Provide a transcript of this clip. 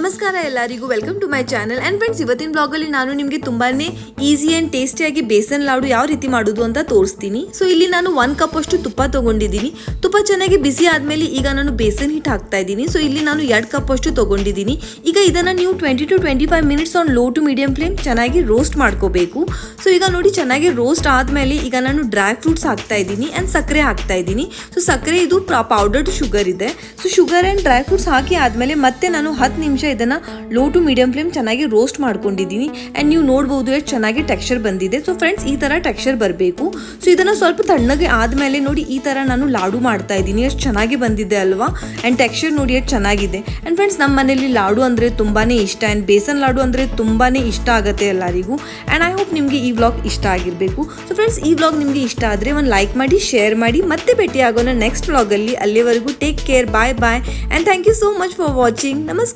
ನಮಸ್ಕಾರ ಎಲ್ಲರಿಗೂ welcome to my channel and friends, ಇವತ್ತಿನ ಬ್ಲಾಗಲ್ಲಿ ನಾನು ನಿಮಗೆ ತುಂಬಾ ಈಸಿ ಆ್ಯಂಡ್ ಟೇಸ್ಟಿಯಾಗಿ ಬೇಸನ್ ಲಾಡು ಯಾವ ರೀತಿ ಮಾಡೋದು ಅಂತ ತೋರಿಸ್ತೀನಿ. ಸೊ ಇಲ್ಲಿ ನಾನು 1 ಕಪ್ ಅಷ್ಟು ತುಪ್ಪ ತೊಗೊಂಡಿದ್ದೀನಿ. ತುಪ್ಪ ಚೆನ್ನಾಗಿ ಬಿಸಿ ಆದಮೇಲೆ ಈಗ ನಾನು ಬೇಸನ್ ಹಿಟ್ಟು ಹಾಕ್ತಾ ಇದ್ದೀನಿ. ಸೊ ಇಲ್ಲಿ ನಾನು 2 ಕಪ್ ಅಷ್ಟು ತೊಗೊಂಡಿದ್ದೀನಿ. ಈಗ ಇದನ್ನು ನೀವು 20 to 25 minutes on low to medium flame ಚೆನ್ನಾಗಿ ರೋಸ್ಟ್ ಮಾಡ್ಕೋಬೇಕು. ಸೊ ಈಗ ನೋಡಿ, ಚೆನ್ನಾಗಿ ರೋಸ್ಟ್ ಆದಮೇಲೆ ಈಗ ನಾನು ಡ್ರೈ ಫ್ರೂಟ್ಸ್ ಹಾಕ್ತಾ ಇದ್ದೀನಿ ಆ್ಯಂಡ್ ಸಕ್ಕರೆ ಹಾಕ್ತಾ ಇದ್ದೀನಿ. ಸೊ ಸಕ್ಕರೆ ಇದು ಪೌಡರ್ಡ್ ಶುಗರ್ ಇದೆ. So sugar and dry fruits ಹಾಕಿ ಆದಮೇಲೆ ಮತ್ತೆ ನಾನು 10 ನಿಮಿಷ ಇದನ್ನು ಲೋ ಟು ಮೀಡಿಯಂ ಫ್ಲೇಮ್ ಚೆನ್ನಾಗಿ ರೋಸ್ಟ್ ಮಾಡ್ಕೊಂಡಿದ್ದೀನಿ. ಆ್ಯಂಡ್ ನೀವು ನೋಡ್ಬೋದು ಎಷ್ಟು ಚೆನ್ನಾಗಿ ಟೆಕ್ಸ್ಚರ್ ಬಂದಿದೆ. ಸೊ ಫ್ರೆಂಡ್ಸ್, ಈ ಥರ ಟೆಕ್ಸ್ಚರ್ ಬರಬೇಕು. ಸೊ ಇದನ್ನು ಸ್ವಲ್ಪ ತಣ್ಣಗೆ ಆದಮೇಲೆ ನೋಡಿ ಈ ಥರ ನಾನು ಲಾಡು ಮಾಡ್ತಾ ಇದ್ದೀನಿ. ಎಷ್ಟು ಚೆನ್ನಾಗಿ ಬಂದಿದೆ ಅಲ್ವಾ? ಆ್ಯಂಡ್ ಟೆಕ್ಸ್ಚರ್ ನೋಡಿ ಎಷ್ಟು ಚೆನ್ನಾಗಿದೆ. ಆ್ಯಂಡ್ ಫ್ರೆಂಡ್ಸ್, ನಮ್ಮ ಮನೇಲಿ ಲಾಡು ಅಂದರೆ ತುಂಬಾ ಇಷ್ಟ. ಆ್ಯಂಡ್ ಬೇಸನ್ ಲಾಡು ಅಂದರೆ ತುಂಬಾ ಇಷ್ಟ ಆಗುತ್ತೆ ಎಲ್ಲರಿಗೂ. ಆ್ಯಂಡ್ ಐ ಹೋಪ್ ನಿಮಗೆ ಈ ವ್ಲಾಗ್ ಇಷ್ಟ ಆಗಿರಬೇಕು. ಸೊ ಫ್ರೆಂಡ್ಸ್, ಈ ವ್ಲಾಗ್ ನಿಮಗೆ ಇಷ್ಟ ಆದರೆ ಒಂದು ಲೈಕ್ ಮಾಡಿ, ಶೇರ್ ಮಾಡಿ, ಮತ್ತೆ ಭೇಟಿ ಆಗೋಣ ನೆಕ್ಸ್ಟ್ ವ್ಲಾಗಲ್ಲಿ. ಅಲ್ಲಿವರೆಗೂ take care, bye bye and thank you so much for watching. ನಮಸ್ಕಾರ.